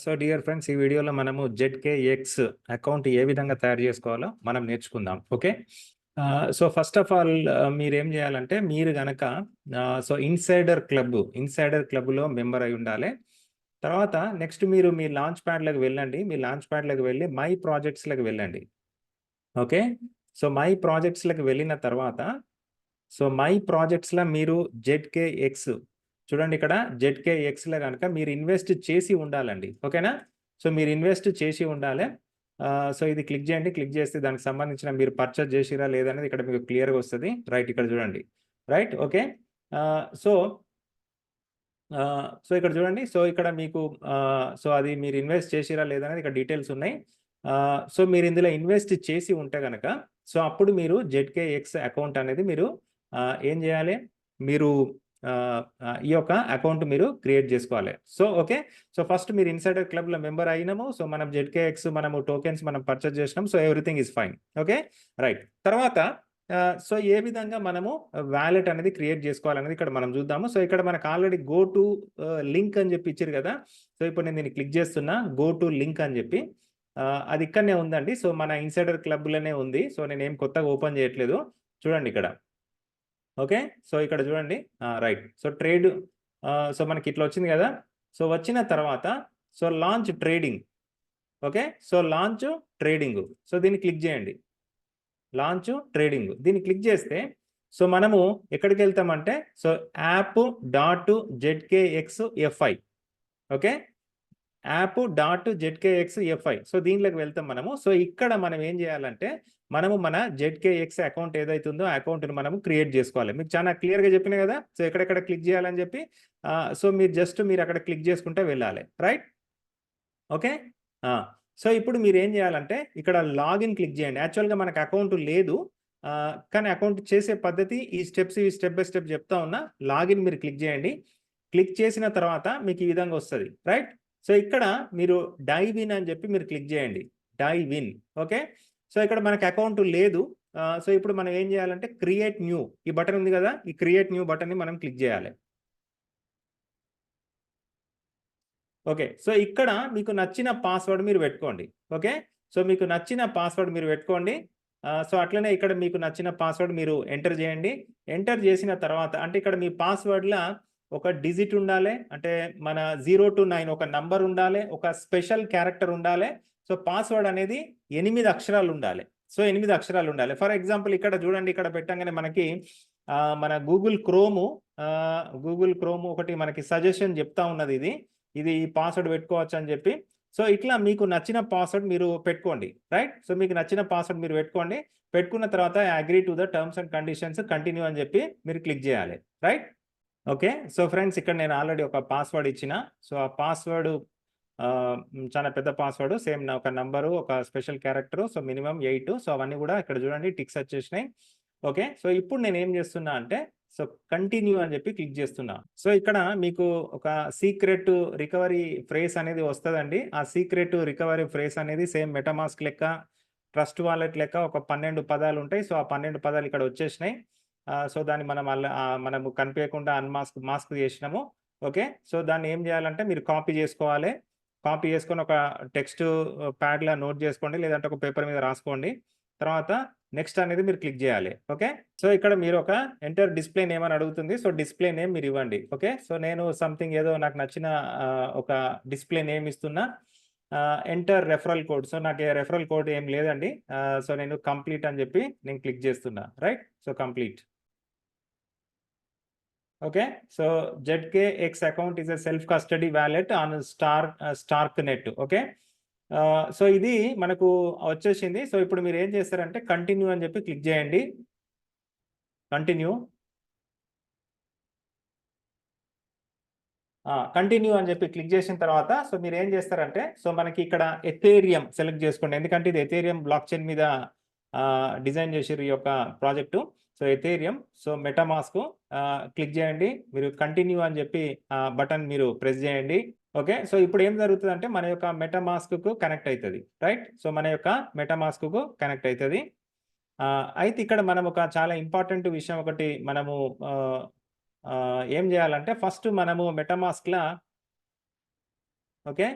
So dear friends, ఈ వీడియోలో మనము జెడ్కేఎక్స్ అకౌంట్ ఏ విధంగా తయారు చేసుకోవాలో మనం నేర్చుకుందాం. Okay. So first of all మీరేం చేయాలంటే, మీరు గనక సో ఇన్సైడర్ క్లబ్లో మెంబర్ అయి ఉండాలి. తర్వాత నెక్స్ట్ మీరు మీ లాంచ్ ప్యాడ్లకు వెళ్ళండి. మీ లాంచ్ ప్యాడ్లకు వెళ్ళి మై ప్రాజెక్ట్స్లకు వెళ్ళండి. ఓకే. సో మై ప్రాజెక్ట్స్లకు వెళ్ళిన తర్వాత సో మై ప్రాజెక్ట్స్లో మీరు జెడ్కేఎక్స్ చూడండి. ఇక్కడ జెడ్కేఎక్స్లో కనుక మీరు ఇన్వెస్ట్ చేసి ఉండాలండి. ఓకేనా. సో మీరు ఇన్వెస్ట్ చేసి ఉండాలి. సో ఇది క్లిక్ చేయండి. క్లిక్ చేస్తే దానికి సంబంధించిన మీరు పర్చేజ్ చేసిరా లేదనేది ఇక్కడ మీకు క్లియర్గా వస్తుంది. రైట్, ఇక్కడ చూడండి. Right, okay. సో సో ఇక్కడ చూడండి. సో ఇక్కడ మీకు సో అది మీరు ఇన్వెస్ట్ చేసిరా లేదనేది ఇక్కడ డీటెయిల్స్ ఉన్నాయి. సో మీరు ఇందులో ఇన్వెస్ట్ చేసి ఉంటే కనుక సో అప్పుడు మీరు జెడ్కేఎక్స్ అకౌంట్ అనేది మీరు ఏం చేయాలి, మీరు ఈ యొక్క అకౌంట్ మీరు క్రియేట్ చేసుకోవాలి. So okay. సో ఫస్ట్ మీరు ఇన్సైడర్ క్లబ్లో మెంబర్ అయినాము. సో మనం జెడ్కేఎక్స్ మనము టోకెన్స్ మనం పర్చేజ్ చేసినాం. So everything is fine. Okay, right. తర్వాత సో ఏ విధంగా మనము వ్యాలెట్ అనేది క్రియేట్ చేసుకోవాలనేది ఇక్కడ మనం చూద్దాము. సో ఇక్కడ మనకు ఆల్రెడీ గో టు లింక్ అని చెప్పి ఇచ్చారు కదా. సో ఇప్పుడు నేను దీన్ని క్లిక్ చేస్తున్నా, గో టు లింక్ అని చెప్పి. అది ఇక్కడనే ఉందండి. సో మన ఇన్సైడర్ క్లబ్లోనే ఉంది. సో నేను ఏం కొత్తగా ఓపెన్ చేయట్లేదు. చూడండి ఇక్కడ. ఓకే. సో ఇక్కడ చూడండి. రైట్. సో ట్రేడ్ సో మనకి ఇట్లా వచ్చింది కదా. సో వచ్చిన తర్వాత so launch trading. Okay. So launch trading. So దీన్ని క్లిక్ చేయండి. లాంచ్ ట్రేడింగ్ దీన్ని క్లిక్ చేస్తే సో మనము ఎక్కడికి వెళ్తామంటే so app.zkxfi. Okay, app.zkxfi. So దీంట్లోకి వెళ్తాం మనము. సో ఇక్కడ మనం ఏం చేయాలంటే మనము మన జెడ్కేఎక్స్ అకౌంట్ ఏదైతుందో ఆ అకౌంట్ని మనము క్రియేట్ చేసుకోవాలి. మీకు చాలా క్లియర్గా చెప్పిన కదా. సో ఎక్కడెక్కడ క్లిక్ చేయాలని చెప్పి సో మీరు అక్కడ క్లిక్ చేసుకుంటే వెళ్ళాలి. Right, okay. సో ఇప్పుడు మీరు ఏం చేయాలంటే ఇక్కడ లాగిన్ క్లిక్ చేయండి. యాక్చువల్గా మనకు అకౌంట్ లేదు, కానీ అకౌంట్ చేసే పద్ధతి ఈ స్టెప్ బై స్టెప్ చెప్తా ఉన్నా. లాగిన్ మీరు క్లిక్ చేయండి. క్లిక్ చేసిన తర్వాత మీకు ఈ విధంగా వస్తుంది. రైట్. సో ఇక్కడ మీరు డైవ్ ఇన్ అని చెప్పి మీరు క్లిక్ చేయండి. Dive in. ఓకే. సో ఇక్కడ మనకు అకౌంట్ లేదు. సో ఇప్పుడు మనం ఏం చేయాలంటే క్రియేట్ న్యూ, ఈ బటన్ ఉంది కదా, ఈ క్రియేట్ న్యూ బటన్ని మనం క్లిక్ చేయాలి. ఓకే. సో ఇక్కడ మీకు నచ్చిన పాస్వర్డ్ మీరు పెట్టుకోండి. ఓకే. సో మీకు నచ్చిన పాస్వర్డ్ మీరు పెట్టుకోండి. సో అట్లనే ఇక్కడ మీకు నచ్చిన పాస్వర్డ్ మీరు ఎంటర్ చేయండి. ఎంటర్ చేసిన తర్వాత అంటే ఇక్కడ మీ పాస్వర్డ్లో ఒక డిజిట్ ఉండాలి, అంటే మన 0 to 9 ఒక నంబర్ ఉండాలి, ఒక స్పెషల్ క్యారెక్టర్ ఉండాలి. సో పాస్వర్డ్ అనేది 8 అక్షరాలు ఉండాలి. సో 8 అక్షరాలు ఉండాలి. ఫర్ ఎగ్జాంపుల్ ఇక్కడ చూడండి, ఇక్కడ పెట్టంగానే మనకి మన గూగుల్ క్రోమ్ ఒకటి మనకి సజెషన్ చెప్తా ఉన్నది. ఇది ఈ పాస్వర్డ్ పెట్టుకోవచ్చు అని చెప్పి. సో ఇట్లా మీకు నచ్చిన పాస్వర్డ్ మీరు పెట్టుకోండి. రైట్. సో మీకు నచ్చిన పాస్వర్డ్ మీరు పెట్టుకోండి. పెట్టుకున్న తర్వాత agree to the terms and conditions, continue అని చెప్పి మీరు క్లిక్ చేయాలి. Right, okay. సో ఫ్రెండ్స్, ఇక్కడ నేను ఆల్రెడీ ఒక పాస్వర్డ్ ఇచ్చిన. సో ఆ పాస్వర్డ్ చాలా పెద్ద పాస్వర్డ్, సేమ్ ఒక నంబరు, ఒక special character, so minimum 8. So అవన్నీ కూడా ఇక్కడ చూడండి టిక్స్ వచ్చేసినాయి. ఓకే. సో ఇప్పుడు నేను ఏం చేస్తున్నా అంటే సో కంటిన్యూ అని చెప్పి క్లిక్ చేస్తున్నా. సో ఇక్కడ మీకు ఒక సీక్రెట్ రికవరీ ఫ్రేస్ అనేది వస్తుందండి. ఆ సీక్రెట్ రికవరీ ఫ్రేస్ అనేది సేమ్ మెటామాస్క్ లెక్క, ట్రస్ట్ వాలెట్ లెక్క ఒక 12 పదాలు ఉంటాయి. సో ఆ 12 పదాలు ఇక్కడ వచ్చేసినాయి. సో దాన్ని మనము కనిపించకుండా మాస్క్ చేసినాము. ఓకే. సో దాన్ని ఏం చేయాలంటే మీరు కాపీ చేసుకోవాలి. కాపీ చేసుకొని ఒక టెక్స్ట్ ప్యాడ్లో నోట్ చేసుకోండి, లేదంటే ఒక పేపర్ మీద రాసుకోండి. తర్వాత నెక్స్ట్ అనేది మీరు క్లిక్ చేయాలి. ఓకే. సో ఇక్కడ మీరు ఒక ఎంటర్ డిస్ప్లే నేమ్ అని అడుగుతుంది. సో డిస్ప్లే నేమ్ మీరు ఇవ్వండి. ఓకే. సో నేను సంథింగ్ ఏదో నాకు నచ్చిన ఒక డిస్ప్లే నేమ్ ఇస్తున్నా. Enter referral code. సో నాకు రెఫరల్ కోడ్ ఏం లేదండి. సో నేను కంప్లీట్ అని చెప్పి నేను క్లిక్ చేస్తున్నా. Right. So complete. Okay. So ZKX account is a self custody wallet on StarkNet. Okay. So ఇది మనకు వచ్చేసింది. సో ఇప్పుడు మీరు ఏం చేస్తారంటే కంటిన్యూ అని చెప్పి క్లిక్ చేయండి. కంటిన్యూ అని చెప్పి క్లిక్ చేసిన తర్వాత సో మీరు ఏం చేస్తారంటే సో మనకి ఇక్కడ ఎథేరియం సెలెక్ట్ చేసుకోండి. ఎందుకంటే ఇది ఎథేరియం బ్లాక్ చైన్ మీద డిజైన్ చేసారు ఈ యొక్క project. So Ethereum, so MetaMask click చేయండి. మీరు కంటిన్యూ అని చెప్పి బటన్ మీరు ప్రెస్ చేయండి. ఓకే. సో ఇప్పుడు ఏం జరుగుతుంది అంటే మన యొక్క మెటామాస్క్కు కనెక్ట్ అవుతుంది. రైట్. సో మన యొక్క మెటామాస్క్కు కనెక్ట్ అవుతుంది. అయితే ఇక్కడ మనం ఒక చాలా ఇంపార్టెంట్ విషయం ఒకటి మనము ఏం చేయాలంటే ఫస్ట్ మనము మెటామాస్క్‌లా ఓకే.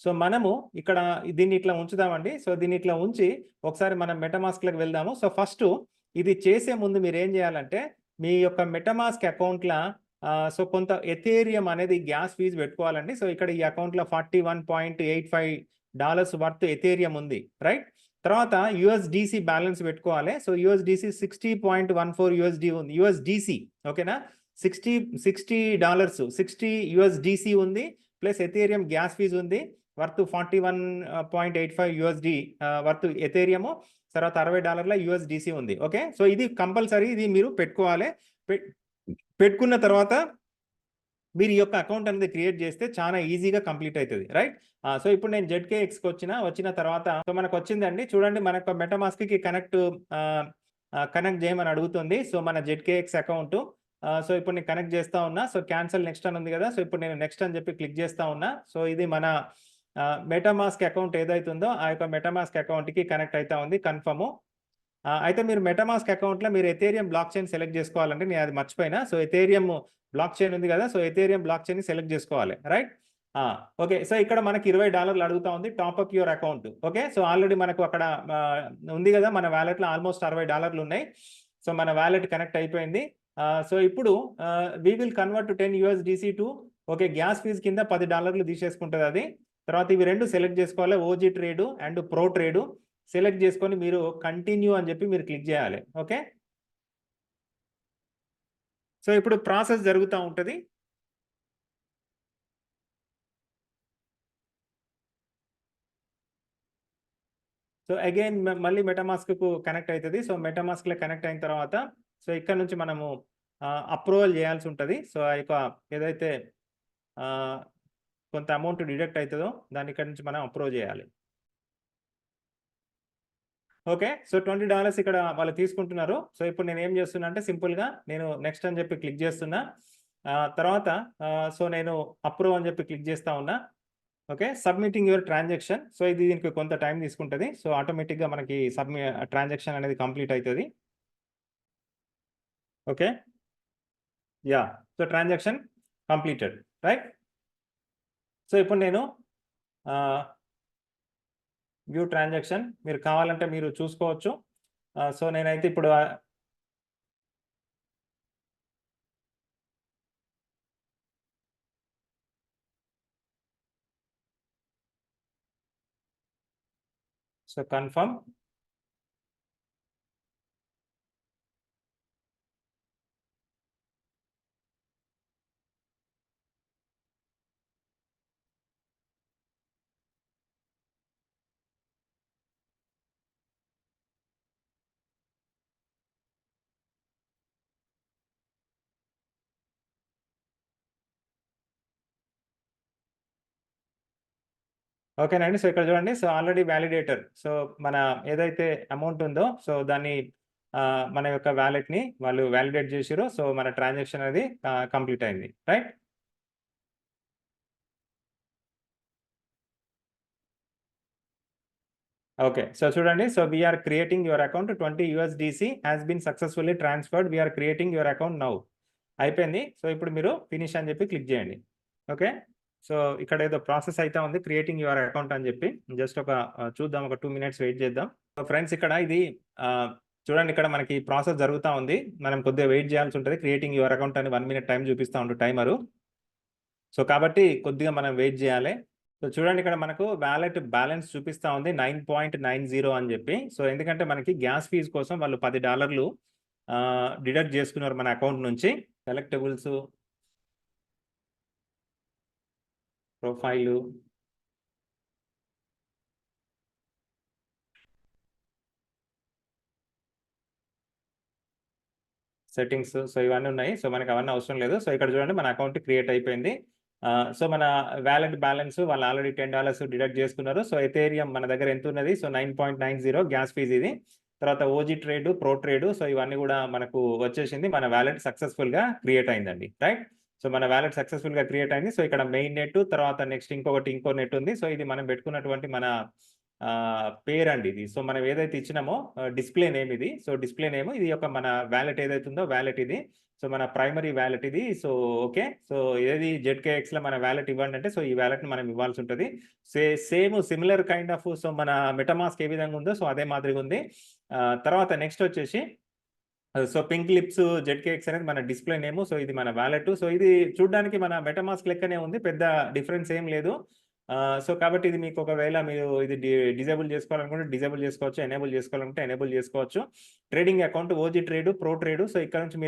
సో మనము ఇక్కడ దీన్ని ఇట్లా ఉంచుదామండి. సో దీన్ని ఇట్లా ఉంచి ఒకసారి మనం మెటామాస్క్‌లోకి వెళ్దాము. సో ఫస్టు ఇది చేసే ముందు మీరేం జేయాలంటే, మీ యొక్క మెటామాస్క్ అకౌంట్‌ల సో కొంత ఎథేరియం అనేది గ్యాస్ ఫీజ్ పెట్టుకోవాలండి. సో ఇక్కడ ఈ అకౌంట్‌లో $41.85 వర్త్ ఎథేరియం ఉంది. రైట్? తర్వాత యూఎస్‌డిసి బ్యాలెన్స్ పెట్టుకోవాలి. సో యూఎస్‌డిసి $60.14 ఉంది. యూఎస్‌డిసి ఓకేనా? $60 యూఎస్‌డిసి ఉంది. ప్లస్ ఎథేరియం గ్యాస్ ఫీజ్ ఉంది. Worth $41.85 worth Ethereum. తర్వాత $60 యూఎస్‌డిసి ఉంది. ఓకే. సో ఇది కంపల్సరీ ఇది మీరు పెట్టుకోవాలి. పెట్టుకున్న తర్వాత మీరు ఈ యొక్క అకౌంట్ అనేది క్రియేట్ చేస్తే చాలా ఈజీగా కంప్లీట్ అవుతుంది. రైట్? సో ఇప్పుడు నేను జెడ్కేఎక్స్‌కి వచ్చిన తర్వాత సో మనకు వచ్చిందండి. చూడండి మన యొక్క మెటామాస్క్‌కి కనెక్ట్ చేయమని అడుగుతుంది. సో మన జెడ్కేఎక్స్ అకౌంట్ సో ఇప్పుడు నేను కనెక్ట్ చేస్తా ఉన్నా. సో క్యాన్సల్ నెక్స్ట్ అని ఉంది కదా! సో ఇప్పుడు నేను నెక్స్ట్ అని చెప్పి క్లిక్ చేస్తా ఉన్నా. సో ఇది మన మెటామాస్క్ అకౌంట్ ఏదైతుందో ఆ యొక్క మెటామాస్క్ అకౌంట్‌కి కనెక్ట్ అయితా ఉంది. కన్ఫర్మ్. అయితే మీరు మెటామాస్క్ అకౌంట్‌లో మీరు ఎథేరియం బ్లాక్ చైన్ సెలెక్ట్ చేసుకోవాలండి. నేను అది మర్చిపోయినా. సో ఎథేరియం బ్లాక్ చైన్ ఉంది కదా! సో ఎథేరియం బ్లాక్ చైన్‌ని సెలెక్ట్ చేసుకోవాలి. రైట్? ఓకే. సో ఇక్కడ మనకి $20 అడుగుతా ఉంది. Top up your account. Okay. So already మనకు అక్కడ ఉంది కదా! మన వాలెట్‌లో ఆల్మోస్ట్ $60 ఉన్నాయి. సో మన వాలెట్ కనెక్ట్ అయిపోయింది. సో ఇప్పుడు we will convert $10 to okay. Gas fees కింద $10 తీసేసుకుంటది అది. తర్వాత ఇవి 2 సెలెక్ట్ చేసుకోవాలి. OG trade and pro trade select చేసుకొని మీరు కంటిన్యూ అని చెప్పి మీరు క్లిక్ చేయాలి. ఓకే. సో ఇప్పుడు ప్రాసెస్ జరుగుతూ ఉంటది. సో అగైన్ మళ్ళీ మెటామాస్క్‌కు కనెక్ట్ అయితది. సో మెటామాస్క్‌లో కనెక్ట్ అయిన తర్వాత సో ఇక్కడ నుంచి మనము అప్రూవల్ చేయాల్సి ఉంటది. సో ఆ యొక్క ఏదైతే కొంత అమౌంట్ డిడక్ట్ అవుతుందో దాన్ని ఇక్కడ నుంచి మనం అప్రూవ్ చేయాలి. ఓకే. సో $20 ఇక్కడ వాళ్ళు తీసుకుంటున్నారు. సో ఇప్పుడు నేను ఏం చేస్తున్నా అంటే సింపుల్‌గా నేను నెక్స్ట్ అని చెప్పి క్లిక్ చేస్తున్నా. తర్వాత సో నేను అప్రూవ్ అని చెప్పి క్లిక్ చేస్తా ఉన్నా. Okay. Submitting your transaction. So ఇది దీనికి కొంత టైం తీసుకుంటది. సో ఆటోమేటిక్‌గా మనకి ట్రాన్సాక్షన్ అనేది కంప్లీట్ అయితది. Okay. Yeah! So transaction completed. Right? So ఇప్పుడు నేను వ్యూ ట్రాన్సాక్షన్ మీరు కావాలంటే మీరు చూసుకోవచ్చు. సో నేనైతే ఇప్పుడు సో కన్ఫర్మ్. ఓకేనండి. సో ఇక్కడ చూడండి. So already validator. సో మన ఏదైతే అమౌంట్ ఉందో సో దాన్ని మన యొక్క వాలెట్‌ని వాళ్ళు వాలిడేట్ చేసిర్రు. సో మన ట్రాన్సాక్షన్ అనేది కంప్లీట్ అయింది. రైట్? ఓకే. సో చూడండి. So we are creating your account $20 has been successfully transferred. We are creating your account now. అయిపోయింది. సో ఇప్పుడు మీరు ఫినిష్ అని చెప్పి క్లిక్ చేయండి. ఓకే. సో ఇక్కడ ఏదో ప్రాసెస్ అయితా ఉంది. క్రియేటింగ్ యువర్ అకౌంట్ అని చెప్పి జస్ట్ ఒక చూద్దాం. ఒక 2 మినిట్స్ వెయిట్ చేద్దాం. సో ఫ్రెండ్స్ ఇక్కడ ఇది చూడండి ఇక్కడ మనకి ప్రాసెస్ జరుగుతా ఉంది. మనం కొద్దిగా వెయిట్ చేయాల్సి ఉంటది. క్రియేటింగ్ యువర్ అకౌంట్ అని 1 మినిట్ టైం చూపిస్తా ఉండు టైమరు. సో కాబట్టి కొద్దిగా మనం వెయిట్ చేయాలి. సో చూడండి ఇక్కడ మనకు వాలెట్ బ్యాలెన్స్ చూపిస్తా ఉంది 9.90 అని చెప్పి. సో ఎందుకంటే మనకి గ్యాస్ ఫీజ్ కోసం వాళ్ళు $10 డిడక్ట్ చేసుకున్నారు మన అకౌంట్ నుంచి. సెలెక్టబుల్స్, ప్రొఫైలు, సెట్టింగ్స్ సో ఇవన్నీ ఉన్నాయి. సో మనకు అవన్నీ అవసరం లేదు. సో ఇక్కడ చూడండి మన అకౌంట్ క్రియేట్ అయిపోయింది. సో మన వాలెట్ బ్యాలెన్స్ వాళ్ళు ఆల్రెడీ $10 డిడక్ట్ చేసుకున్నారు. సో ఎథేరియం మన దగ్గర ఎంత ఉన్నది? సో 9.90 గ్యాస్ ఫీజ్ ఇది. తర్వాత OG trade, pro trade so ఇవన్నీ కూడా మనకు వచ్చేసింది. మన వాలెట్ సక్సెస్‌ఫుల్‌గా క్రియేట్ అయిందండి. రైట్? సో మన వాలెట్ సక్సెస్‌ఫుల్‌గా క్రియేట్ అయింది. సో ఇక్కడ మెయిన్ నెట్ తర్వాత నెక్స్ట్ ఇంకో నెట్ ఉంది. సో ఇది మనం పెట్టుకున్నటువంటి మన పేరండి ఇది. సో, మనం ఏదైతే ఇచ్చినామో డిస్‌ప్లే నేమ్ ఇది. సో, డిస్‌ప్లే నేమ్ ఇది ఒక మన వాలెట్ ఏదైతే ఉందో వాలెట్ ఇది. సో, మన ప్రైమరీ వాలెట్ ఇది. So, okay. సో, ఏది జెడ్‌కేఎక్స్‌లో మన వాలెట్ ఇవ్వండి అంటే, సో, ఈ వాలెట్‌ని మనం ఇవ్వాల్సి ఉంటది. Same similar kind of so, మన మెటామాస్క్ ఏ విధంగా ఉందో సో, అదే మాదిరిగా ఉంది. తర్వాత నెక్స్ట్ వచ్చేసి సో, పింక్ లిప్స్ జెడ్‌కేఎక్స్ అనేది మన డిస్‌ప్లే నేమ్. సో, ఇది మన వాలెట్. సో, ఇది చూడ్డానికి మన మెటామాస్క్ లెక్కనే ఉంది. పెద్ద డిఫరెన్స్ ఏం లేదు. సో, కాబట్టి ఇది మీకు ఒకవేళ మీరు ఇది డిజేబుల్ చేసుకోవాలనుకుంటే డిజేబుల్ చేసుకోవచ్చు. ఎనేబుల్ చేసుకోవాలనుకుంటే ఎనేబుల్ చేసుకోవచ్చు. Trading account OG trade, pro trade. So, ఇక్కడ నుంచి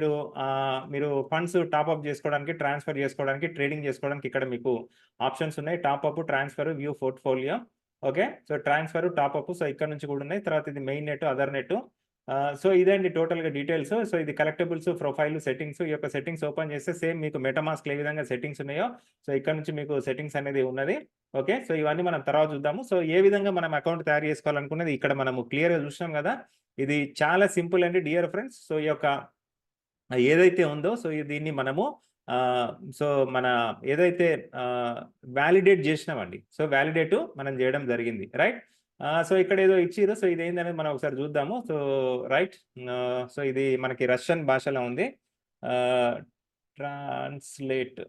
మీరు ఫండ్స్ టాప్ అప్ చేసుకోవడానికి, ట్రాన్స్‌ఫర్ చేసుకోవడానికి, ట్రేడింగ్ చేసుకోవడానికి ఇక్కడ మీకు ఆప్షన్స్ ఉన్నాయి. Top up, transfer, view portfolio. Okay. So, transfer, top up. So, ఇక్కడ నుంచి కూడా ఉన్నాయి. తర్వాత ఇది main net, other net. So, ఇదండి టోటల్‌గా డీటెయిల్స్. సో, ఇది కలెక్టబుల్స్, ప్రొఫైల్, సెట్టింగ్స్. ఈ యొక్క సెట్టింగ్స్ ఓపెన్ చేస్తే సేమ్ మీకు మెటామాస్క్‌లో ఏ విధంగా సెట్టింగ్స్ ఉన్నాయో, సో, ఇక్కడ నుంచి మీకు సెట్టింగ్స్ అనేది ఉన్నది. ఓకే. సో, ఇవన్నీ మనం తర్వాత చూద్దాము. సో, ఏ విధంగా మనం అకౌంట్ తయారు చేసుకోవాలనుకున్నది ఇక్కడ మనము క్లియర్‌గా చూసినాం కదా! ఇది చాలా సింపుల్ అండి డియర్ ఫ్రెండ్స్. సో, ఈ యొక్క ఏదైతే ఉందో సో, దీన్ని మనము సో, మన ఏదైతే వాలిడేట్ చేసినామండి. సో, వాలిడేట్ మనం చేయడం జరిగింది. రైట్. సో, ఇక్కడ ఏదో ఇచ్చిర్రు. సో, ఇదేందనేది మనం ఒకసారి చూద్దాము. So, right. సో, ఇది మనకి రష్యన్ భాషలో ఉంది. Ah, translate,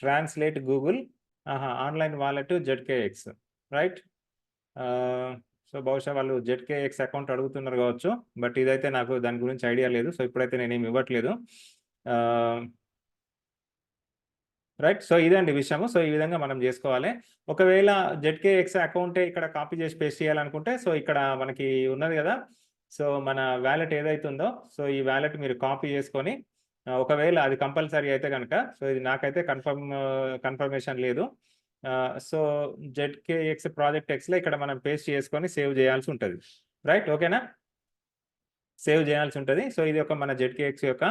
translate Google. Online wallet ZKX. Right. So, బహుశా వాళ్ళు జెడ్‌కేఎక్స్ అకౌంట్ అడుగుతున్నారు కావచ్చు. బట్ ఇదైతే నాకు దాని గురించి ఐడియా లేదు. సో, ఇప్పుడైతే నేనేమి ఇవ్వట్లేదు. ఆహ్, రైట్. సో, ఇదండి విషయము. సో, ఈ విధంగా మనం జేసుకోవాలి. ఒకవేళ జెడ్‌కేఎక్స్ అకౌంటే ఇక్కడ కాపీ చేసి పేస్ట్ చేయాలనుకుంటే, సో, ఇక్కడ మనకి ఉన్నది గదా! సో, మన వాలెట్ ఏదైతే ఉందో, సో, ఈ వాలెట్ మీరు కాపీ చేసుకొని ఒకవేళ అది కంపల్సరీ అయితే గనక, సో, ఇది నాకైతే కన్ఫర్మేషన్ లేదు. సో, జెడ్‌కేఎక్స్ ప్రాజెక్ట్ ఎక్స్‌లో ఇక్కడ మనం పేస్ట్ చేసుకొని సేవ్ చేయాల్సి ఉంటది. రైట్. ఓకేనా? సేవ్ చేయాల్సి ఉంటది. సో, ఇది ఒక మన జెడ్‌కేఎక్స్ యొక్క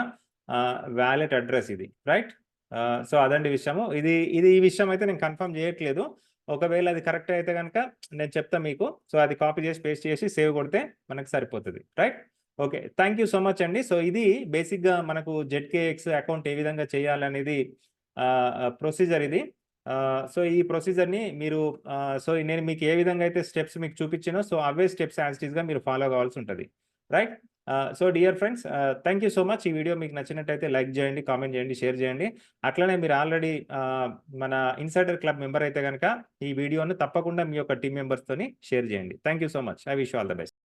వాలెట్ అడ్రెస్ ఇది. రైట్. సో, అదండి విషయము. ఈ విషయం అయితే నేను కన్ఫర్మ్ చేయట్లేదు. ఒకవేళ అది కరెక్ట్ అయితే గనక నేను చెప్తా మీకు. సో, అది కాపీ చేసి, పేస్ట్ చేసి సేవ్ కొడితే మనకు సరిపోతది. Right. Okay. Thank you so much అండి. సో, ఇది బేసిక్‌గా మనకు జెడ్‌కేఎక్స్ అకౌంట్ ఏ విధంగా చేయాలనేది ప్రొసీజర్ ఇది. సో, ఈ ప్రొసీజర్‌ని మీరు సో, నేను మీకు ఏ విధంగా అయితే స్టెప్స్ మీకు చూపించానో, సో, అవే స్టెప్స్ యాజ్ ఇట్ ఈస్‌గా మీరు ఫాలో కావాల్సి ఉంటది. Right. So, dear friends, thank you so much. ఈ వీడియో మీకు నచ్చినట్టయితే లైక్ చేయండి, కామెంట్ చేయండి, షేర్ చేయండి. అట్లనే మీరు ఆల్రెడీ మన ఇన్సైడర్ క్లబ్ మెంబర్ అయితే గనక ఈ వీడియోను తప్పకుండా మీ యొక్క టీమ్ మెంబర్స్‌తోని షేర్ చేయండి. Thank you so much. I wish you all the best.